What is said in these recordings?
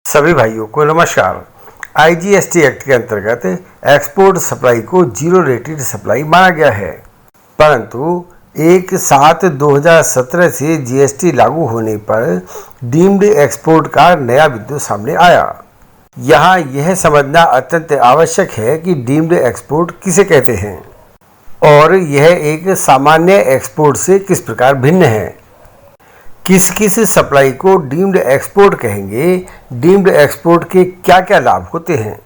सभी भाइयों को नमस्कार। आईजीएसटी एक्ट के अंतर्गत एक्सपोर्ट सप्लाई को जीरो रेटेड सप्लाई माना गया है, परंतु 1/7/2017 से जीएसटी लागू होने पर डीम्ड एक्सपोर्ट का नया बिंदु सामने आया। यहाँ यह समझना अत्यंत आवश्यक है कि डीम्ड एक्सपोर्ट किसे कहते हैं और यह एक सामान्य एक्सपोर्ट से किस प्रकार भिन्न है। किस किस सप्लाई को डीम्ड एक्सपोर्ट कहेंगे, डीम्ड एक्सपोर्ट के क्या क्या लाभ होते हैं,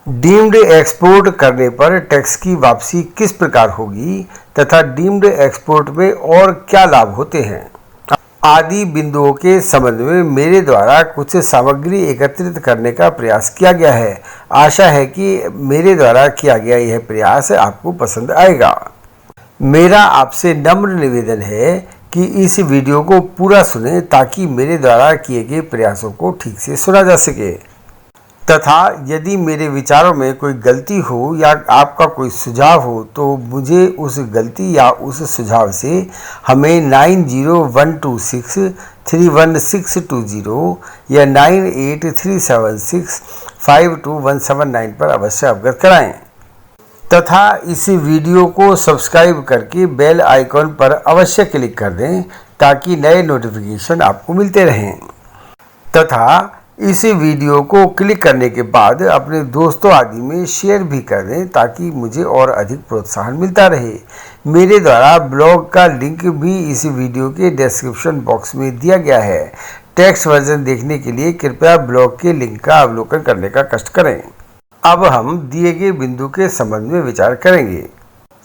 डीम्ड एक्सपोर्ट करने पर टैक्स की वापसी किस प्रकार होगी तथा डीम्ड एक्सपोर्ट में और क्या लाभ होते हैं आदि बिंदुओं के संबंध में मेरे द्वारा कुछ सामग्री एकत्रित करने का प्रयास किया गया है। आशा है कि मेरे द्वारा किया गया यह प्रयास आपको पसंद आएगा। मेरा आपसे नम्र निवेदन है कि इस वीडियो को पूरा सुनें ताकि मेरे द्वारा किए गए प्रयासों को ठीक से सुना जा सके, तथा यदि मेरे विचारों में कोई गलती हो या आपका कोई सुझाव हो तो मुझे उस गलती या उस सुझाव से हमें 9012631620 या 9837652179 पर अवश्य अवगत कराएं, तथा इस वीडियो को सब्सक्राइब करके बेल आइकॉन पर अवश्य क्लिक कर दें ताकि नए नोटिफिकेशन आपको मिलते रहें, तथा इस वीडियो को क्लिक करने के बाद अपने दोस्तों आदि में शेयर भी कर दें ताकि मुझे और अधिक प्रोत्साहन मिलता रहे। मेरे द्वारा ब्लॉग का लिंक भी इस वीडियो के डिस्क्रिप्शन बॉक्स में दिया गया है। टेक्स्ट वर्जन देखने के लिए कृपया ब्लॉग के लिंक का अवलोकन करने का कष्ट करें। अब हम दिए गए बिंदु के संबंध में विचार करेंगे।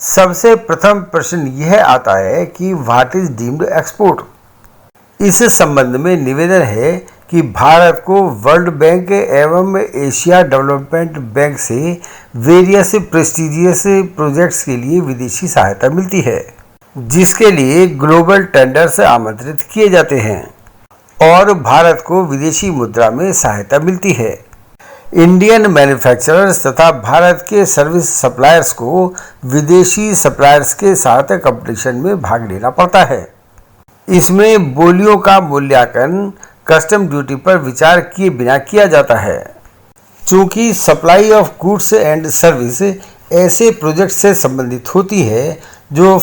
सबसे प्रथम प्रश्न यह आता है कि व्हाट इज डीम्ड एक्सपोर्ट। इस संबंध में निवेदन है कि भारत को वर्ल्ड बैंक एवं एशिया डेवलपमेंट बैंक से वेरियस प्रेस्टिजियस प्रोजेक्ट्स के लिए विदेशी सहायता मिलती है, जिसके लिए ग्लोबल टेंडर्स आमंत्रित किए जाते हैं और भारत को विदेशी मुद्रा में सहायता मिलती है। इंडियन मैन्युफैक्चरर्स तथा भारत के सर्विस सप्लायर्स को विदेशी सप्लायर्स के साथ कंपटीशन में भाग लेना पड़ता है। इसमें बोलियों का मूल्यांकन कस्टम ड्यूटी पर विचार किए बिना किया जाता है। चूंकि supply of goods and service ऐसे प्रोजेक्ट से संबंधित होती है जो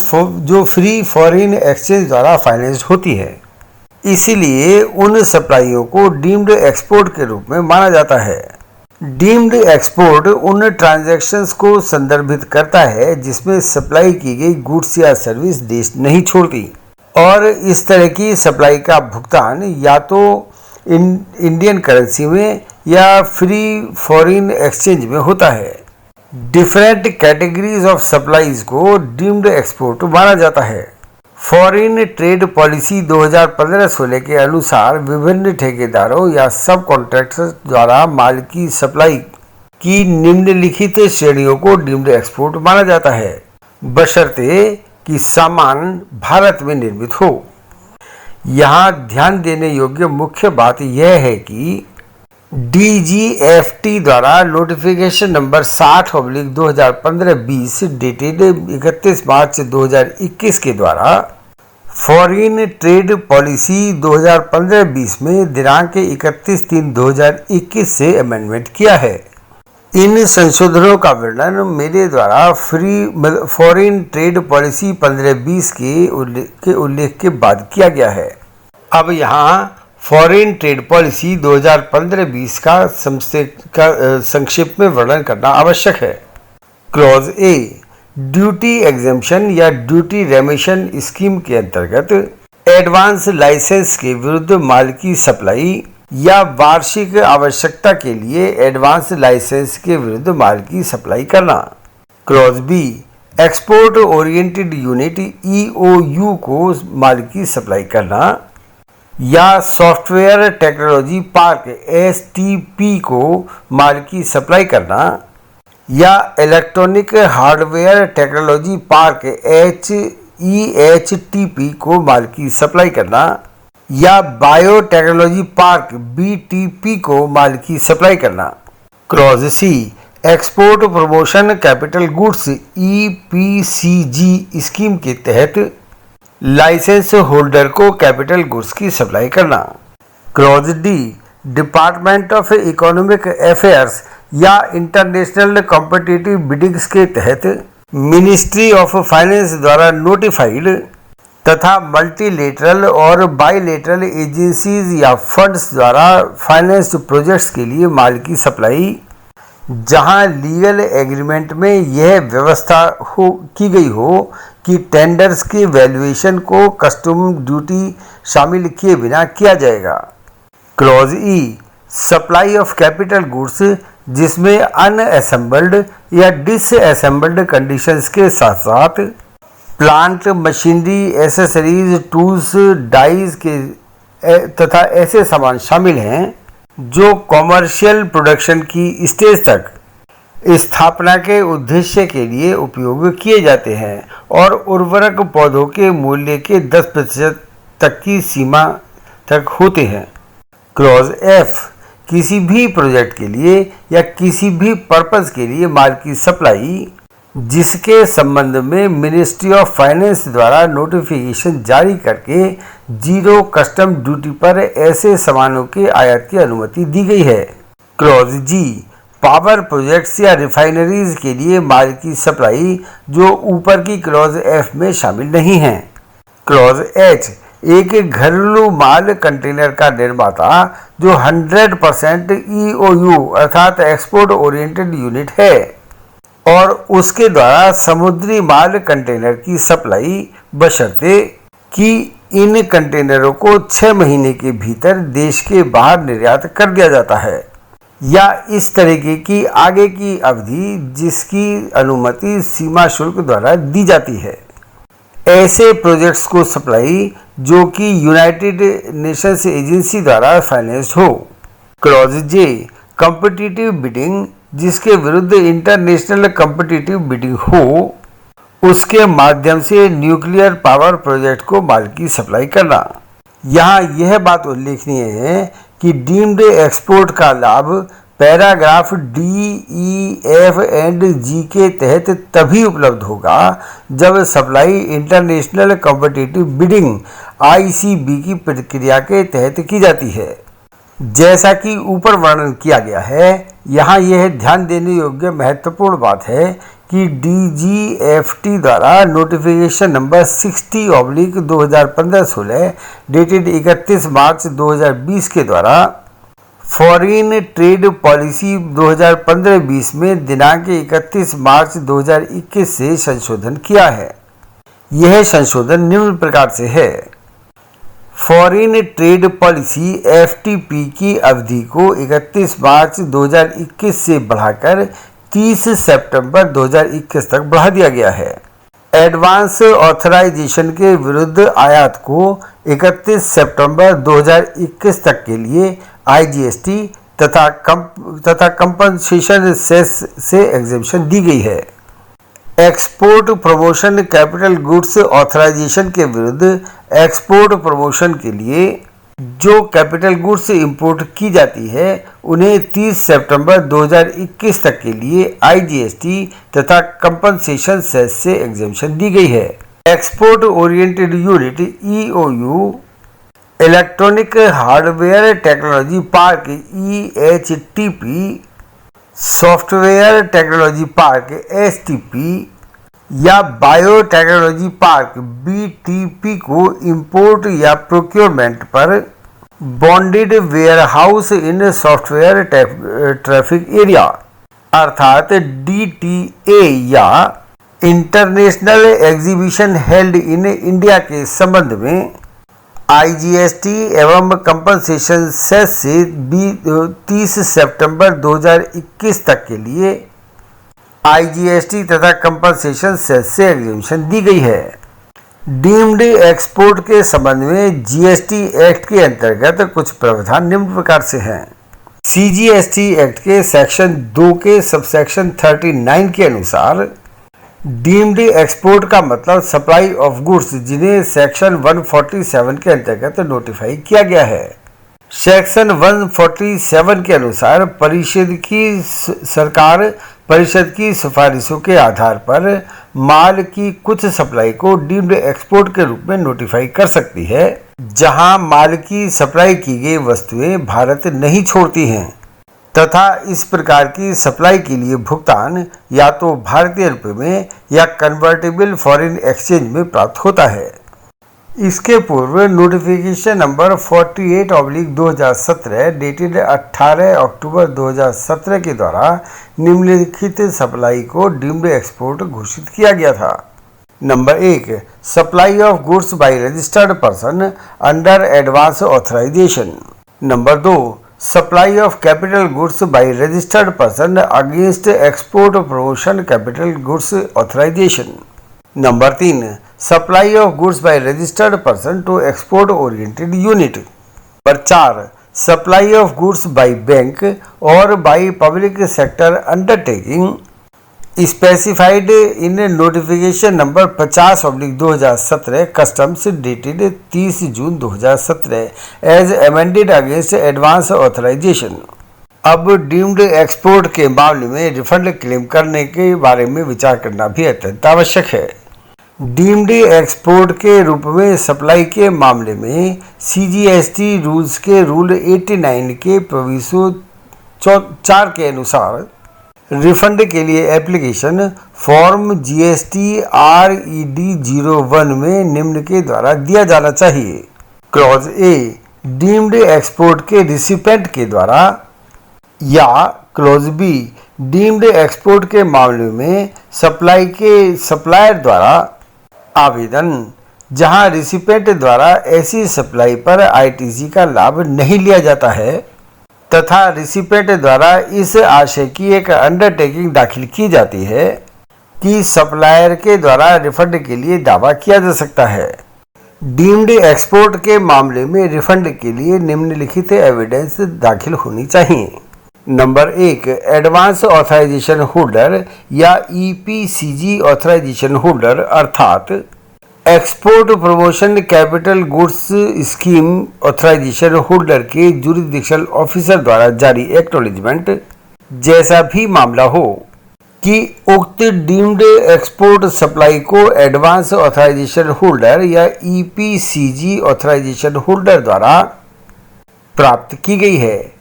फ्री फॉरेन एक्सचेंज द्वारा फाइनेंस्ड होती है, इसीलिए उन सप्लाइयों को डीम्ड एक्सपोर्ट के रूप में माना जाता है। डीम्ड एक्सपोर्ट उन ट्रांजैक्शंस को संदर्भित करता है जिसमें सप्लाई की गई गुड्स या सर्विस देश नहीं छोड़ती और इस तरह की सप्लाई का भुगतान या तो इंडियन करेंसी में या फ्री फॉरेन एक्सचेंज में होता है। डिफरेंट कैटेगरीज ऑफ सप्लाईज को डीम्ड एक्सपोर्ट माना जाता है। फॉरेन ट्रेड पॉलिसी 2015-16 के अनुसार विभिन्न ठेकेदारों या सब कॉन्ट्रैक्टर्स द्वारा माल की सप्लाई की निम्नलिखित श्रेणियों को डीम्ड एक्सपोर्ट माना जाता है, बशर्ते कि सामान भारत में निर्मित हो। यहाँ ध्यान देने योग्य मुख्य बात यह है कि DGFT द्वारा नोटिफिकेशन नंबर 60/2015-20 डेटेड 31 मार्च 2021 के द्वारा फॉरेन ट्रेड पॉलिसी 2015-20 में दिनांक 31/3/2021 से अमेंडमेंट किया है। इन संशोधनों का वर्णन मेरे द्वारा फॉरेन ट्रेड पॉलिसी 15-20 के उल्लेख के बाद किया गया है। अब यहाँ फॉरेन ट्रेड पॉलिसी 2015-20 का संक्षेप में वर्णन करना आवश्यक है। क्लॉज ए, ड्यूटी एग्जेम्पशन या ड्यूटी रेमिशन स्कीम के अंतर्गत एडवांस लाइसेंस के विरुद्ध माल की सप्लाई या वार्षिक आवश्यकता के लिए एडवांस लाइसेंस के विरुद्ध माल की सप्लाई करना। Clause B, export oriented unit EOU को माल की सप्लाई करना या सॉफ्टवेयर टेक्नोलॉजी पार्क STP को माल की सप्लाई करना या electronic hardware technology park EHTP को माल की सप्लाई करना या बायोटेक्नोलॉजी पार्क BTP को माल की सप्लाई करना। Clause C, export promotion capital goods EPCG scheme के तहत लाइसेंस होल्डर को कैपिटल गुड्स की सप्लाई करना। Clause D, department of economic affairs या इंटरनेशनल कॉम्पिटिटिव बिडिंग्स के तहत मिनिस्ट्री ऑफ फाइनेंस द्वारा नोटिफाइड तथा मल्टीलेटरल और बाइलेटरल एजेंसीज या फंड्स द्वारा फाइनेंस्ड प्रोजेक्ट्स के लिए माल की सप्लाई, जहां लीगल एग्रीमेंट में यह व्यवस्था की गई हो कि टेंडर्स के वैल्यूएशन को कस्टम ड्यूटी शामिल किए बिना किया जाएगा। Clause E, supply of capital goods, जिसमें अनअसेंबल्ड या डिसअसेंबल्ड कंडीशंस के साथ साथ plant, machinery, accessories, tools, dies के तथा ऐसे सामान शामिल हैं जो कॉमर्शियल प्रोडक्शन की स्टेज तक स्थापना के उद्देश्य के लिए उपयोग किए जाते हैं और उर्वरक पौधों के मूल्य के 10% तक की सीमा तक होते हैं। क्लॉज एफ, किसी भी प्रोजेक्ट के लिए या किसी भी पर्पस के लिए माल की सप्लाई जिसके संबंध में मिनिस्ट्री ऑफ फाइनेंस द्वारा नोटिफिकेशन जारी करके जीरो कस्टम ड्यूटी पर ऐसे सामानों के आयात की अनुमति दी गई है। क्लॉज जी, पावर प्रोजेक्ट्स या रिफाइनरीज के लिए माल की सप्लाई जो ऊपर की क्लॉज एफ में शामिल नहीं है। क्लॉज एच, एक घरेलू माल कंटेनर का निर्माता जो 100% EOU अर्थात एक्सपोर्ट ओरिएंटेड यूनिट है और उसके द्वारा समुद्री माल कंटेनर की सप्लाई बशर्ते कि इन कंटेनरों को 6 महीने के भीतर देश के बाहर निर्यात कर दिया जाता है या इस तरीके की आगे की अवधि जिसकी अनुमति सीमा शुल्क द्वारा दी जाती है। ऐसे प्रोजेक्ट्स को सप्लाई जो कि यूनाइटेड नेशंस एजेंसी द्वारा फाइनेंस्ड हो। क्लॉज जे, कॉम्पिटिटिव बिडिंग, जिसके विरुद्ध इंटरनेशनल कॉम्पिटिटिव बिडिंग हो, उसके माध्यम से न्यूक्लियर पावर प्रोजेक्ट को माल की सप्लाई करना। यहाँ यह बात उल्लेखनीय है कि डीम्ड एक्सपोर्ट का लाभ paragraph D, E, F and G के तहत तभी उपलब्ध होगा जब supply international competitive bidding ICB की प्रक्रिया के तहत की जाती है। जैसा कि ऊपर वर्णन किया गया है, यहाँ यह ध्यान देने योग्य महत्वपूर्ण बात है कि DGFT द्वारा नोटिफिकेशन नंबर 60/2015-16 डेटेड 31 मार्च 2020 के द्वारा फॉरेन ट्रेड पॉलिसी 2015-20 में दिनांक 31 मार्च 2021 से संशोधन किया है। यह संशोधन निम्न प्रकार से है। फॉरेन ट्रेड पॉलिसी FTP की अवधि को 31 मार्च 2021 से बढ़ाकर 30 सितंबर 2021 तक बढ़ा दिया गया है। एडवांस ऑथराइजेशन के विरुद्ध आयात को 31 सितंबर 2021 तक के लिए IGST तथा कंपनसेशन सेस से एग्जेम्पशन दी गई है। Export promotion capital goods authorisation के विरुद्ध एक्सपोर्ट प्रमोशन के लिए जो कैपिटल गुड्स इंपोर्ट की जाती है उन्हें 30 सितंबर 2021 तक के लिए IGST तथा कंपनसेशन सेस से एग्जेम्पशन दी गई है। Export oriented unit EOU, electronic hardware technology park EHTP, software technology park STP या बायोटेक्नोलॉजी पार्क BTP को इंपोर्ट या प्रोक्योरमेंट पर बॉन्डेड वेयरहाउस इन सॉफ्टवेयर ट्रैफिक एरिया अर्थात DTA या international exhibition held in India के संबंध में IGST एवं कंपनसेशन सेस से 30 सितंबर 2021 तक के लिए IGST तथा कंपनसेशन सेस से एग्जेम्पशन दी गई है। डीम्ड एक्सपोर्ट के संबंध में GST एक्ट के अंतर्गत कुछ प्रावधान निम्न प्रकार से हैं। CGST एक्ट के सेक्शन 2 के सबसेक्शन 39 के अनुसार डीम्ड एक्सपोर्ट का मतलब सप्लाई ऑफ गुड्स जिन्हें सेक्शन 147 के अंतर्गत नोटिफाई किया गया है। सेक्शन 147 के अनुसार परिषद की सरकार परिषद की सिफारिशों के आधार पर माल की कुछ सप्लाई को डीम्ड एक्सपोर्ट के रूप में नोटिफाई कर सकती है, जहां माल की सप्लाई की गई वस्तुएं भारत नहीं छोड़ती हैं तथा इस प्रकार की सप्लाई के लिए भुगतान या तो भारतीय रुपये में या कन्वर्टेबल फॉरेन एक्सचेंज में प्राप्त होता है। इसके पूर्व नोटिफिकेशन नंबर 48/2017 डेटेड 18 अक्टूबर 2017 के द्वारा निम्नलिखित सप्लाई को डीम्ड एक्सपोर्ट घोषित किया गया था। Number 1, supply of goods by registered person under advance authorisation. Number 2, supply of capital goods by registered person against export promotion capital goods authorisation. Number 3, supply of goods by registered person to export oriented unit. Number 4, supply of goods by bank और by public sector undertaking specified in notification number 50/2017 customs dated 30 June 2017 as amended against advance authorisation. अब deemed export के मामले में refund claim करने के बारे में विचार करना भी अत्यंत आवश्यक है। डीम्ड एक्सपोर्ट के रूप में सप्लाई के मामले में CGST रूल्स के रूल 89 के प्रविष्टि 4 के अनुसार रिफंड के लिए एप्लीकेशन फॉर्म GST RED 01 में निम्न के द्वारा दिया जाना चाहिए। क्लॉज A, डीम्ड एक्सपोर्ट के रिसिपेंट के द्वारा, या क्लॉज B, डीम्ड एक्सपोर्ट के मामले में सप्लाई के सप्लायर द्वारा आवेदन, जहां रिसिपेंट द्वारा ऐसी सप्लाई पर ITC का लाभ नहीं लिया जाता है तथा रिसिपेंट द्वारा इस आशय की एक अंडरटेकिंग दाखिल की जाती है कि सप्लायर के द्वारा रिफंड के लिए दावा किया जा सकता है। डीम्ड एक्सपोर्ट के मामले में रिफंड के लिए निम्नलिखित एविडेंस दाखिल होनी चाहिए। नंबर 1, एडवांस ऑथराइजेशन होल्डर या EPCG ऑथराइजेशन होल्डर अर्थात export promotion capital goods scheme authorisation holder के जुरिडिक्शनल ऑफिसर द्वारा जारी एक्नॉलेजमेंट जैसा भी मामला हो कि उक्त डीम्ड एक्सपोर्ट सप्लाई को एडवांस ऑथराइजेशन होल्डर या EPCG ऑथराइजेशन होल्डर द्वारा प्राप्त की गई है,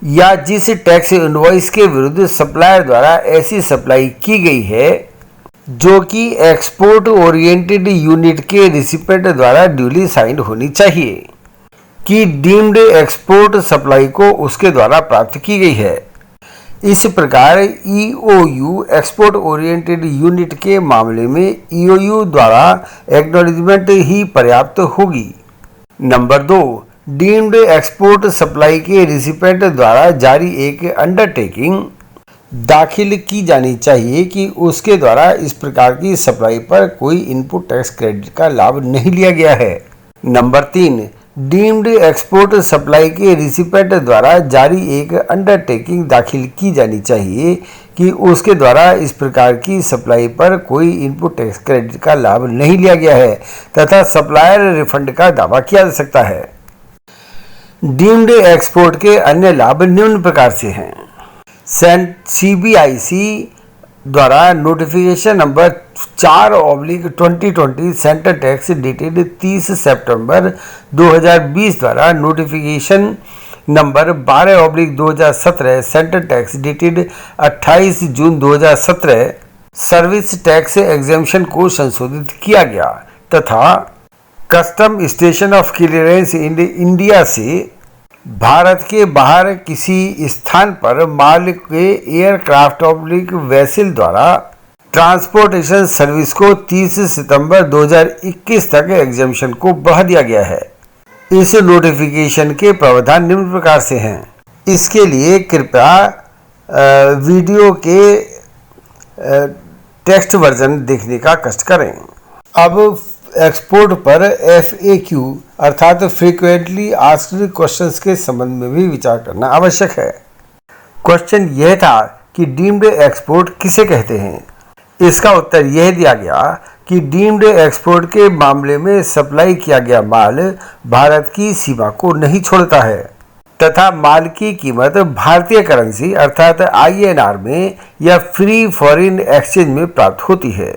या जिस टैक्स इनवॉइस के विरुद्ध सप्लायर द्वारा ऐसी सप्लाई की गई है जो कि एक्सपोर्ट ओरिएंटेड यूनिट के रिसिपेंट द्वारा ड्यूली साइंड होनी चाहिए कि डीम्ड एक्सपोर्ट सप्लाई को उसके द्वारा प्राप्त की गई है। इस प्रकार EOU एक्सपोर्ट ओरिएंटेड यूनिट के मामले में EOU द्वारा एक्नॉलेजमेंट ही पर्याप्त होगी। नंबर 2, डीम्ड एक्सपोर्ट सप्लाई के रिसिपेंट द्वारा जारी एक अंडरटेकिंग दाखिल की जानी चाहिए कि उसके द्वारा इस प्रकार की सप्लाई पर कोई इनपुट टैक्स क्रेडिट का लाभ नहीं लिया गया है। नंबर 3, डीम्ड एक्सपोर्ट सप्लाई के रिसिपेंट द्वारा जारी एक अंडरटेकिंग दाखिल की जानी चाहिए कि उसके द्वारा इस प्रकार की सप्लाई पर कोई इनपुट टैक्स क्रेडिट का लाभ नहीं लिया गया है तथा सप्लायर रिफंड का दावा किया जा सकता है। डीम्ड एक्सपोर्ट के अन्य लाभ निम्न प्रकार से हैं। CBIC द्वारा notification number 4/2020 centre tax dated 30 सितंबर 2020 द्वारा notification number 12/2017 centre tax dated 28 जून 2017 सर्विस टैक्स एग्जेम्पशन को संशोधित किया गया तथा custom station of clearance India से भारत के बाहर किसी स्थान पर माल के एयरक्राफ्ट ऑब्लिक वेसल द्वारा ट्रांसपोर्टेशन सर्विस को 30 सितंबर 2021 तक एग्जेम्पशन को बढ़ा दिया गया है। इस नोटिफिकेशन के प्रावधान निम्न प्रकार से हैं। इसके लिए कृपया वीडियो के टेक्स्ट वर्जन देखने का कष्ट करें। अब एक्सपोर्ट पर FAQ अर्थात फ्रीक्वेंटली आस्क्ड क्वेश्चंस के संबंध में भी विचार करना आवश्यक है। क्वेश्चन यह था कि डीम्ड एक्सपोर्ट किसे कहते हैं। इसका उत्तर यह दिया गया कि डीम्ड एक्सपोर्ट के मामले में सप्लाई किया गया माल भारत की सीमा को नहीं छोड़ता है तथा माल की कीमत भारतीय करेंसी अर्थात INR में या फ्री फॉरेन एक्सचेंज में प्राप्त होती है।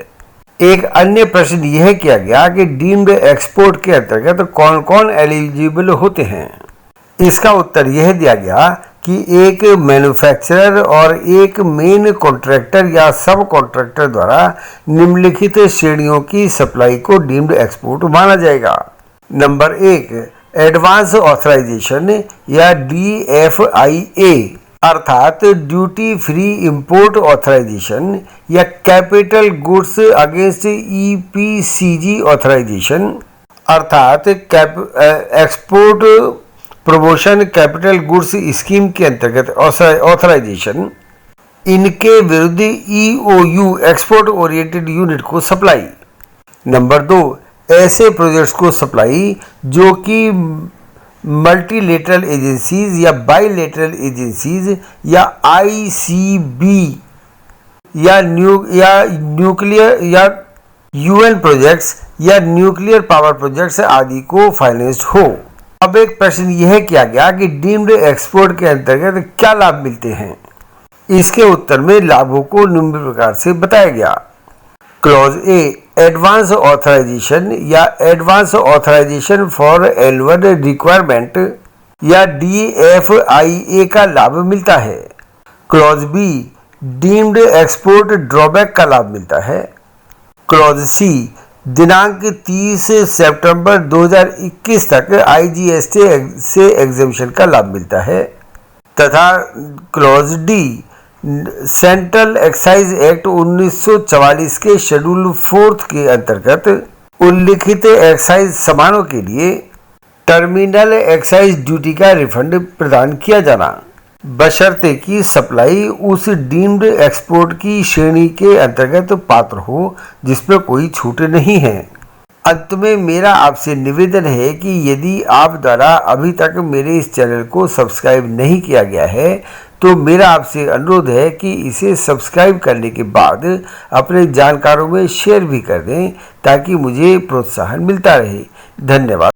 एक अन्य प्रश्न यह किया गया कि डीम्ड एक्सपोर्ट के अंतर्गत कौन कौन एलिजिबल होते हैं। इसका उत्तर यह दिया गया कि एक मैन्युफैक्चरर और एक मेन कॉन्ट्रैक्टर या सब कॉन्ट्रैक्टर द्वारा निम्नलिखित श्रेणियों की सप्लाई को डीम्ड एक्सपोर्ट माना जाएगा। नंबर 1, एडवांस ऑथराइजेशन या DFIA अर्थात ड्यूटी फ्री इंपोर्ट ऑथराइजेशन या capital goods against EPCG authorisation अर्थात export promotion capital goods scheme के अंतर्गत ऑथराइजेशन। इनके विरुद्ध EOU एक्सपोर्ट ओरिएंटेड यूनिट को सप्लाई। नंबर 2, ऐसे प्रोजेक्ट्स को सप्लाई जो कि मल्टीलेटरल एजेंसीज या बाईलेटरल एजेंसीज या ICB या न्यूक्लियर या UN प्रोजेक्ट्स या न्यूक्लियर पावर प्रोजेक्ट्स आदि को फाइनेंस्ड हो। अब एक प्रश्न यह किया गया कि डीम्ड एक्सपोर्ट के अंतर्गत क्या लाभ मिलते हैं। इसके उत्तर में लाभों को निम्न प्रकार से बताया गया। क्लॉज A, एडवांस ऑथराइजेशन या advance authorisation for annual requirement या DFIA का लाभ मिलता है। Clause B, deemed export drawback का लाभ मिलता है। क्लॉज C, दिनांक 30 सितंबर 2021 तक IGST से एग्जेम्पशन का लाभ मिलता है। तथा clause D, central excise act 1944 के शेड्यूल 4 के अंतर्गत उल्लिखित एक्साइज सामानों के लिए टर्मिनल एक्साइज ड्यूटी का रिफंड प्रदान किया जाना, बशर्ते कि सप्लाई उस डीम्ड एक्सपोर्ट की श्रेणी के अंतर्गत पात्र हो जिसमें कोई छूट नहीं है। अंत में मेरा आपसे निवेदन है कि यदि आप द्वारा अभी तक मेरे इस चैनल को सब्सक्राइब नहीं किया गया है तो मेरा आपसे अनुरोध है कि इसे सब्सक्राइब करने के बाद अपने जानकारों में शेयर भी कर दें ताकि मुझे प्रोत्साहन मिलता रहे। धन्यवाद।